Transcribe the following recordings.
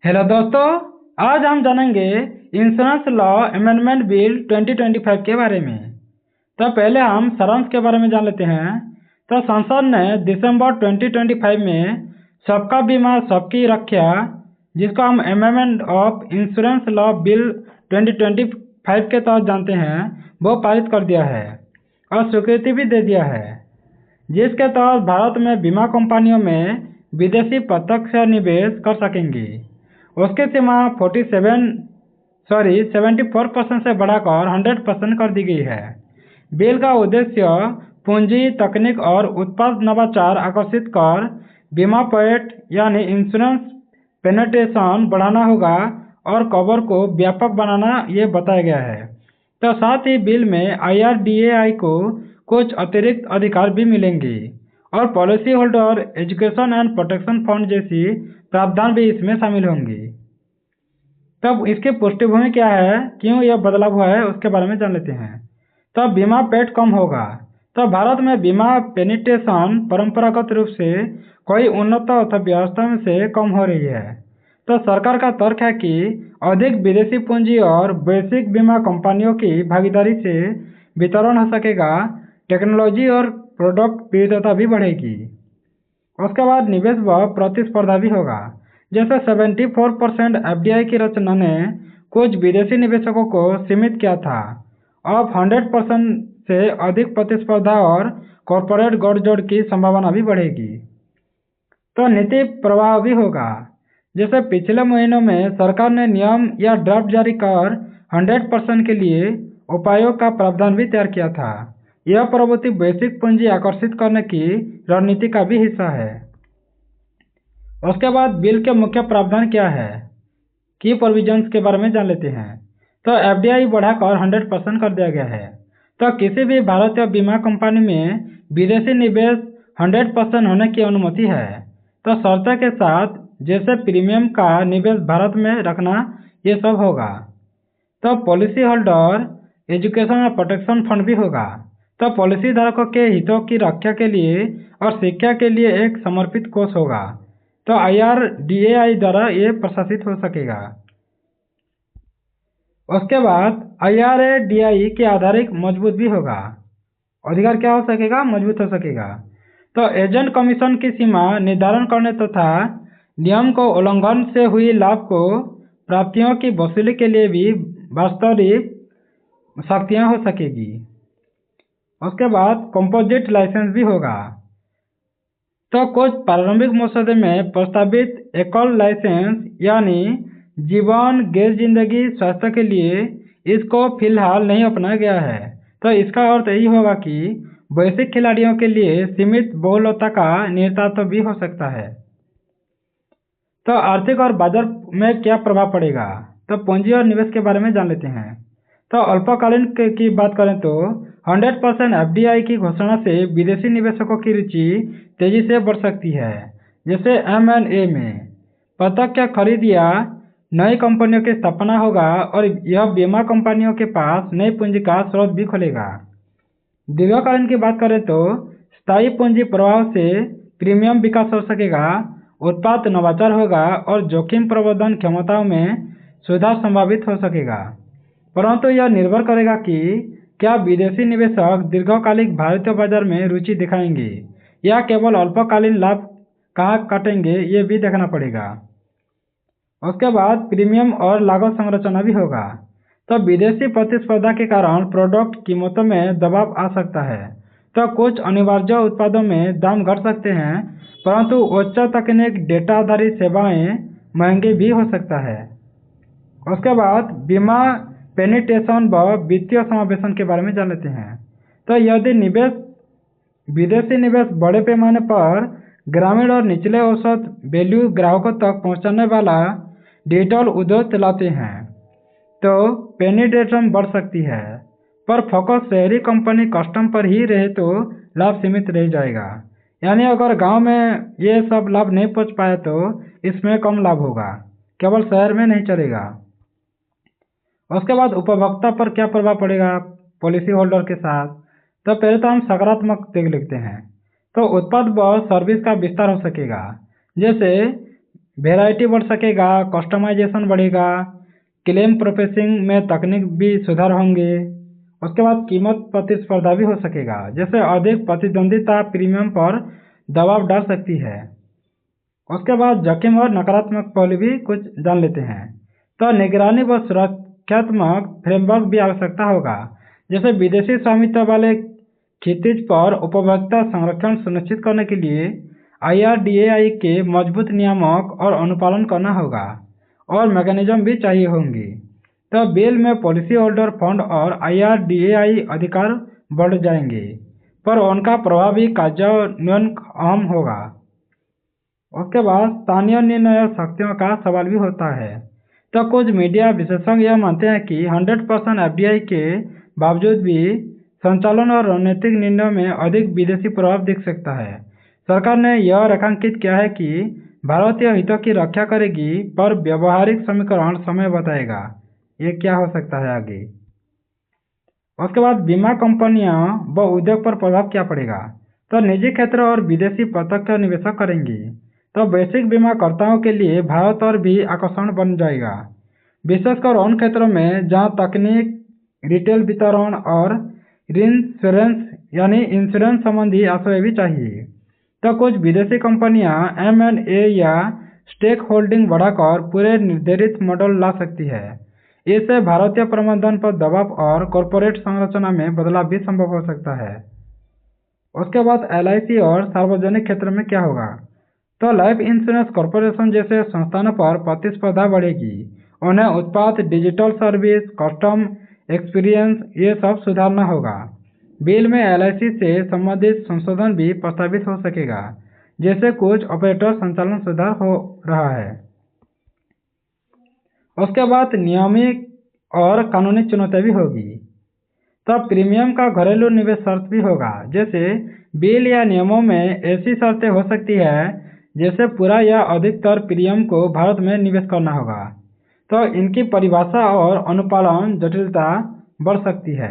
Hello दोस्तों, आज हम जानेंगे इंश्योरेंस लॉ अमेंडमेंट बिल 2025 के बारे में। तो पहले हम सारांश के बारे में जान लेते हैं। तो संसद ने दिसंबर 2025 में सबका बीमा सबकी रक्षा, जिसको हम amendment of insurance law bill 2025 के तहत जानते हैं, वो पारित कर दिया है और स्वीकृति भी दे दिया है, जिसके तहत भारत में बीमा कंपनियों में विदेशी प्रत्यक्ष निवेश कर सकेंगी। उसकी सीमा 74% से बढ़ाकर 100% कर दी गई है। बिल का उद्देश्य पूंजी, तकनीक और उत्पाद नवाचार आकर्षित कर बीमा पैठ यानी इंश्योरेंस पेनिट्रेशन बढ़ाना होगा और कवर को व्यापक बनाना ये बताया गया है। तो साथ ही बिल में IRDAI को कुछ अतिरिक्त अधिकार भी मिलेंगे और policy holder education and protection fund जैसी प्रावधान भी इसमें शामिल होंगी। तब इसकी पृष्ठभूमि क्या है, क्यों यह बदलाव हुआ है, उसके बारे में जान लेते हैं। तब बीमा पेट कम होगा। तो भारत में बीमा पेनिट्रेशन परंपरागत रूप से कोई उन्नत अर्थव्यवस्था में से कम हो रही है। तो सरकार का तर्क है कि अधिक विदेशी पूंजी और वैश्विक बीमा कंपनियों की भागीदारी से वितरण हो सकेगा, टेक्नोलॉजी और प्रोडक्ट विविधता भी बढ़ेगी। उसके बाद निवेश व प्रतिस्पर्धा भी होगा। जैसे 74% FDI की रचना ने कुछ विदेशी निवेशकों को सीमित किया था। अब 100% से अधिक प्रतिस्पर्धा और कॉरपोरेट गठजोड़ की संभावना भी बढ़ेगी। तो नीति प्रवाह भी होगा। जैसे पिछले महीनों में सरकार ने नियम या ड्राफ्ट जारी कर 100% के लिए उपायों का प्रावधान भी तैयार किया था। यह प्रवृत्ति वैश्विक पूंजी आकर्षित करने की रणनीति का भी हिस्सा है। उसके बाद बिल के मुख्य प्रावधान क्या है, की प्रोविजंस के बारे में जान लेते हैं। तो FDI बढ़ाकर 100% कर दिया गया है। तो किसी भी भारतीय बीमा कंपनी में विदेशी निवेश 100% होने की अनुमति है। तो शर्तों के साथ, जैसे प्रीमियम का निवेश भारत में रखना, ये सब होगा। तो पॉलिसी होल्डर एजुकेशन और प्रोटेक्शन फंड भी होगा। तो पॉलिसी धारकों के हितों की रक्षा के लिए और शिक्षा के लिए एक समर्पित कोष होगा। तो IRDAI द्वारा ये प्रशासित हो सकेगा। उसके बाद IRDAI के आधारित मजबूत भी होगा। अधिकार क्या हो सकेगा, मजबूत हो सकेगा। तो एजेंट कमीशन की सीमा निर्धारण करने तथा नियम को उल्लंघन से हुई लाभ को प्राप्तियों की वसूली के लिए भी वास्तविक शक्तियां हो सकेगी। उसके बाद कंपोजिट लाइसेंस भी होगा। तो कुछ प्रारंभिक मसौदे में प्रस्तावित एकल लाइसेंस यानी जीवन, गैर जिंदगी, स्वास्थ्य के लिए इसको फिलहाल नहीं अपनाया गया है। तो इसका अर्थ यही होगा कि वैश्विक खिलाड़ियों के लिए सीमित बहुलता का निहितार्थ भी हो सकता है। तो आर्थिक और बाजार में क्या प्रभाव पड़ेगा, तो पूंजी और निवेश के बारे में जान लेते हैं। तो अल्पकालीन की बात करें तो 100% FDI की घोषणा से विदेशी निवेशकों की रुचि तेजी से बढ़ सकती है। जैसे M&A में प्रत्यक्ष खरीद या नई कंपनियों की स्थापना होगा और यह बीमा कंपनियों के पास नई पूंजी का स्रोत भी खोलेगा। दीर्घकालीन की बात करें तो स्थायी पूंजी प्रवाह से प्रीमियम विकास हो सकेगा, उत्पाद नवाचार होगा और जोखिम प्रबंधन क्षमताओं में सुधार संभावित हो सकेगा। परंतु यह निर्भर करेगा कि क्या विदेशी निवेशक दीर्घकालिक भारतीय बाजार में रुचि दिखाएंगे या केवल अल्पकालीन लाभ कहाँ काटेंगे, ये भी देखना पड़ेगा। उसके बाद प्रीमियम और लागत संरचना भी होगा। तो विदेशी प्रतिस्पर्धा के कारण प्रोडक्ट कीमतों में दबाव आ सकता है। तो कुछ अनिवार्य उत्पादों में दाम घट सकते हैं, परंतु उच्च तकनीक डेटा आधारित सेवाएं महंगी भी हो सकता है। उसके बाद बीमा पेनिट्रेशन व वित्तीय समावेशन के बारे में जान लेते हैं। तो यदि विदेशी निवेश बड़े पैमाने पर ग्रामीण और निचले औसत वैल्यू ग्राहकों तक पहुंचाने वाला डिजिटल उद्योग चलाते हैं, तो पेनिट्रेशन बढ़ सकती है। पर फोकस शहरी कंपनी कस्टम पर ही रहे तो लाभ सीमित रह जाएगा। यानी अगर गांव में ये सब लाभ नहीं पहुंच पाए तो इसमें कम लाभ होगा, केवल शहर में नहीं चलेगा। उसके बाद उपभोक्ता पर क्या प्रभाव पड़ेगा पॉलिसी होल्डर के साथ, तो पहले तो हम सकारात्मक देख लेते हैं। तो उत्पाद व सर्विस का विस्तार हो सकेगा। जैसे वैरायटी बढ़ सकेगा, कस्टमाइजेशन बढ़ेगा, क्लेम प्रोसेसिंग में तकनीक भी सुधार होंगे। उसके बाद कीमत प्रतिस्पर्धा भी हो सकेगा, जैसे अधिक प्रतिद्वंदिता प्रीमियम पर दबाव डाल सकती है। उसके बाद जोखिम और नकारात्मक पहलू भी कुछ जान लेते हैं। तो निगरानी व सुरक्षात्मक फ्रेमवर्क भी आवश्यकता होगा, जैसे विदेशी स्वामित्व वाले क्षितिज पर उपभोक्ता संरक्षण सुनिश्चित करने के लिए IRDAI के मजबूत नियामक और अनुपालन करना होगा और मैकेनिज्म भी चाहिए होंगी। तो बिल में पॉलिसी होल्डर फंड और IRDAI अधिकार बढ़ जाएंगे, पर उनका प्रभावी कार्यान्वयन अहम होगा। उसके बाद स्थानीय निर्णय शक्तियों का सवाल भी होता है। तो कुछ मीडिया विशेषज्ञ यह मानते हैं कि 100% FDI के बावजूद भी संचालन और रणनीतिक निर्णयों में अधिक विदेशी प्रभाव दिख सकता है। सरकार ने यह रेखांकित किया है कि भारतीय हितों की रक्षा करेगी, पर व्यवहारिक समीकरण समय बताएगा ये क्या हो सकता है आगे। उसके बाद बीमा कंपनियां व उद्योग पर प्रभाव क्या पड़ेगा। तो निजी क्षेत्र और विदेशी प्रत्यक्ष निवेशक करेंगे, तो वैश्विक बीमाकर्ताओं के लिए भारत और भी आकर्षण बन जाएगा, विशेषकर उन क्षेत्रों में जहां तकनीक, रिटेल वितरण और इंश्योरेंस यानी इंश्योरेंस संबंधी आश्रय भी चाहिए। तो कुछ विदेशी कंपनियां M&A या स्टेक होल्डिंग बढ़ाकर पूरे निर्धारित मॉडल ला सकती है। इससे भारतीय प्रबंधन पर दबाव और कॉरपोरेट संरचना में बदलाव भी संभव हो सकता है। उसके बाद LIC और सार्वजनिक क्षेत्र में क्या होगा। तो लाइफ इंश्योरेंस कॉरपोरेशन जैसे संस्थानों पर प्रतिस्पर्धा बढ़ेगी, उन्हें उत्पाद, डिजिटल सर्विस, कस्टम एक्सपीरियंस ये सब सुधारना होगा। बिल में LIC से संबंधित संशोधन भी प्रस्तावित हो सकेगा, जैसे कुछ ऑपरेटर संचालन सुधार हो रहा है। उसके बाद नियामक और कानूनी चुनौतियां भी होगी। तब प्रीमियम का घरेलू निवेश शर्त भी होगा, जैसे बिल या नियमों में ऐसी शर्तें हो सकती है जैसे पूरा या अधिकतर प्रीमियम को भारत में निवेश करना होगा। तो इनकी परिभाषा और अनुपालन जटिलता बढ़ सकती है।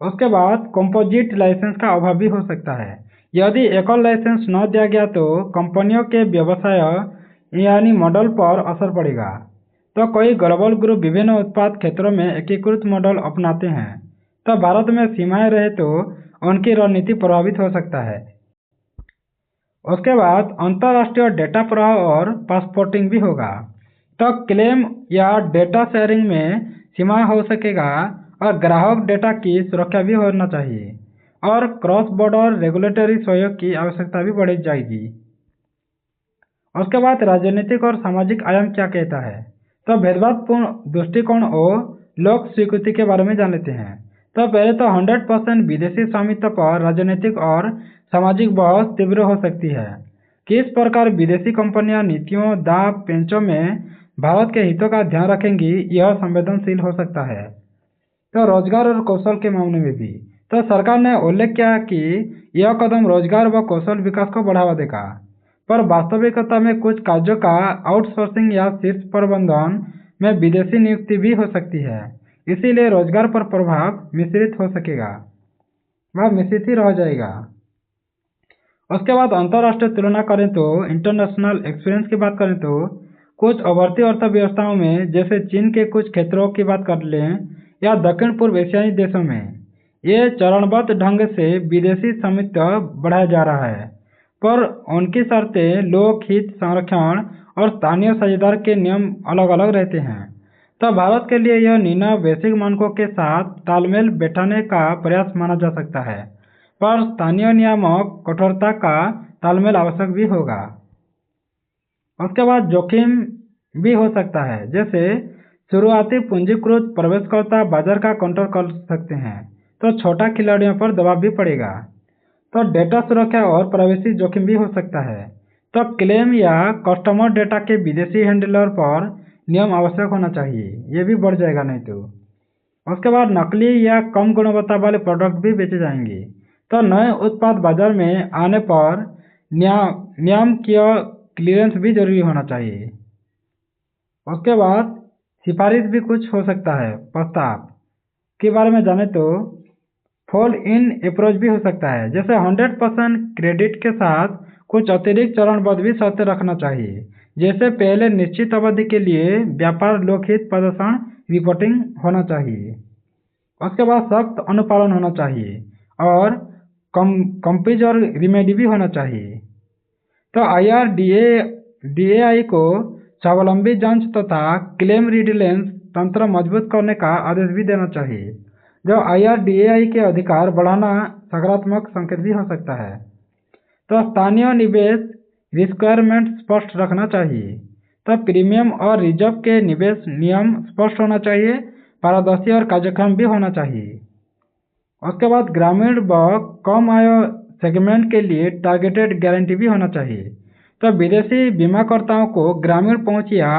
उसके बाद कंपोजिट लाइसेंस का अभाव भी हो सकता है। यदि एकल लाइसेंस न दिया गया तो कंपनियों के व्यवसाय यानी मॉडल पर असर पड़ेगा। तो कई ग्लोबल ग्रुप विभिन्न उत्पाद क्षेत्रों में एकीकृत मॉडल अपनाते हैं, तो भारत में सीमाएं रहे तो उनकी रणनीति प्रभावित हो सकता है। उसके बाद अंतर्राष्ट्रीय डेटा प्रवाह और पासपोर्टिंग भी होगा। तो क्लेम या डेटा शेयरिंग में सीमा हो सकेगा और ग्राहक डेटा की सुरक्षा भी होना चाहिए, और क्रॉस बॉर्डर रेगुलेटरी सहयोग की आवश्यकता भी बढ़ जाएगी। उसके बाद राजनीतिक और सामाजिक आयाम क्या कहता है। तो भेदभावपूर्ण दृष्टिकोण और लोक स्वीकृति के बारे में जान लेते हैं। तो पहले तो 100% विदेशी स्वामित्व पर राजनीतिक और सामाजिक बहस तीव्र हो सकती है। किस प्रकार विदेशी कंपनियां नीतियों, दाव पेंचों में भारत के हितों का ध्यान रखेंगी, यह संवेदनशील हो सकता है। तो रोजगार और कौशल के मामले में भी तो सरकार ने उल्लेख किया कि यह कदम रोजगार व कौशल विकास को बढ़ावा देगा, पर वास्तविकता में कुछ कार्यों का आउटसोर्सिंग या शीर्ष प्रबंधन में विदेशी नियुक्ति भी हो सकती है। इसीलिए रोजगार पर प्रभाव मिश्रित हो सकेगा, वह मिश्रित ही रह जाएगा। उसके बाद अंतर्राष्ट्रीय तुलना करें तो इंटरनेशनल एक्सपीरियंस की बात करें तो कुछ उभरती अर्थव्यवस्थाओं में, जैसे चीन के कुछ क्षेत्रों की बात कर लें या दक्षिण पूर्व एशियाई देशों में, ये चरणबद्ध ढंग से विदेशी स्वामित्व बढ़ाया जा रहा है, पर उनकी शर्तें, लोक हित संरक्षण और स्थानीय साझेदार के नियम अलग अलग रहते हैं। तो भारत के लिए यह निर्णय वैश्विक मानकों के साथ तालमेल बैठाने का प्रयास माना जा सकता है, पर स्थानीय नियामक कठोरता का तालमेल आवश्यक भी होगा। उसके बाद जोखिम भी हो सकता है, जैसे शुरुआती पूंजीकृत प्रवेशकर्ता बाजार का कंट्रोल कर सकते हैं, तो छोटा खिलाड़ियों पर दबाव भी पड़ेगा। तो डेटा सुरक्षा और प्राइवेसी जोखिम भी हो सकता है। तो क्लेम या कस्टमर डेटा के विदेशी हैंडलर पर नियम आवश्यक होना चाहिए, ये भी बढ़ जाएगा नहीं तो। उसके बाद नकली या कम गुणवत्ता वाले प्रोडक्ट भी बेचे जाएंगे, तो नए उत्पाद बाजार में आने पर नियामकीय क्लियरेंस भी जरूरी होना चाहिए। उसके बाद सिफारिश भी कुछ हो सकता है। प्रस्ताव के बारे में जाने तो फॉल इन अप्रोच भी हो सकता है, जैसे 100% क्रेडिट के साथ कुछ अतिरिक्त चरणबद्ध भी शर्तें रखना चाहिए, जैसे पहले निश्चित अवधि के लिए व्यापार लोकहित प्रदर्शन रिपोर्टिंग होना चाहिए। उसके बाद सख्त अनुपालन होना चाहिए और कंपीज और रिमेडी भी होना चाहिए। तो IRDAI को स्वावलंबी जांच तथा क्लेम रिडिलेंस तंत्र मजबूत करने का आदेश भी देना चाहिए। जो IRDAI के अधिकार बढ़ाना सकारात्मक संकेत भी हो सकता है। तो स्थानीय निवेश रिक्वायरमेंट स्पष्ट रखना चाहिए। तो प्रीमियम और रिजर्व के निवेश नियम स्पष्ट होना चाहिए, पारदर्शी और कार्यक्रम भी होना चाहिए। उसके बाद ग्रामीण व कम आय सेगमेंट के लिए टारगेटेड गारंटी भी होना चाहिए। तो विदेशी बीमाकर्ताओं को ग्रामीण पहुंच या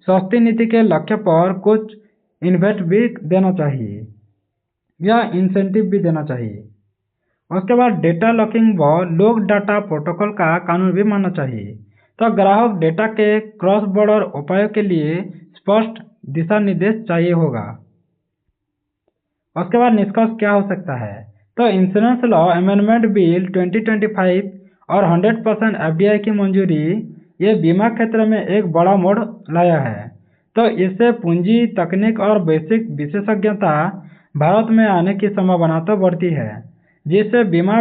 सस्ती नीति के लक्ष्य पर कुछ इन्वेस्ट भी देना चाहिए या इंसेंटिव भी देना चाहिए। उसके बाद डेटा लॉकिंग व लोक डाटा प्रोटोकॉल का कानून भी मानना चाहिए। तो ग्राहक डेटा के क्रॉस बॉर्डर उपायों के लिए स्पष्ट दिशा निर्देश चाहिए होगा। उसके बाद निष्कर्ष क्या हो सकता है? तो इंश्योरेंस लॉ अमेंडमेंट बिल 2025 और 100% FDI की मंजूरी ये बीमा क्षेत्र में एक बड़ा मोड़ लाया है। तो इससे पूंजी, तकनीक और वैश्विक विशेषज्ञता भारत में आने की संभावना तो बढ़ती है, जिससे बीमा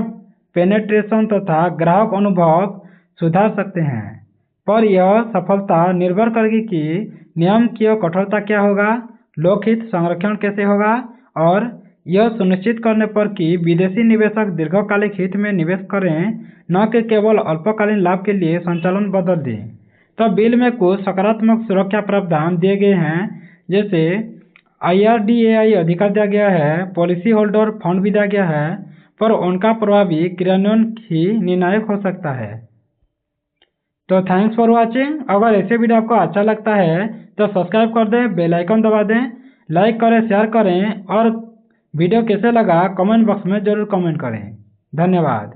पेनेट्रेशन तथा ग्राहक अनुभव सुधार सकते हैं। पर यह सफलता निर्भर करेगी कि नियम की कठोरता क्या होगा, लोकहित संरक्षण कैसे होगा और यह सुनिश्चित करने पर कि विदेशी निवेशक दीर्घकालिक हित में निवेश करें, न कि केवल अल्पकालीन लाभ के लिए संचालन बदल दें। तो बिल में कुछ सकारात्मक सुरक्षा प्रावधान दिए गए हैं, जैसे IRDAI अधिकार दिया गया है, पॉलिसी होल्डर फंड भी दिया गया है, पर उनका प्रभावी क्रियान्वयन ही निर्णायक हो सकता है। तो थैंक्स फॉर वॉचिंग। अगर ऐसे वीडियो आपको अच्छा लगता है तो सब्सक्राइब कर दें, बेल आइकन दबा दें, लाइक करें, शेयर करें और वीडियो कैसे लगा कमेंट बॉक्स में ज़रूर कमेंट करें। धन्यवाद।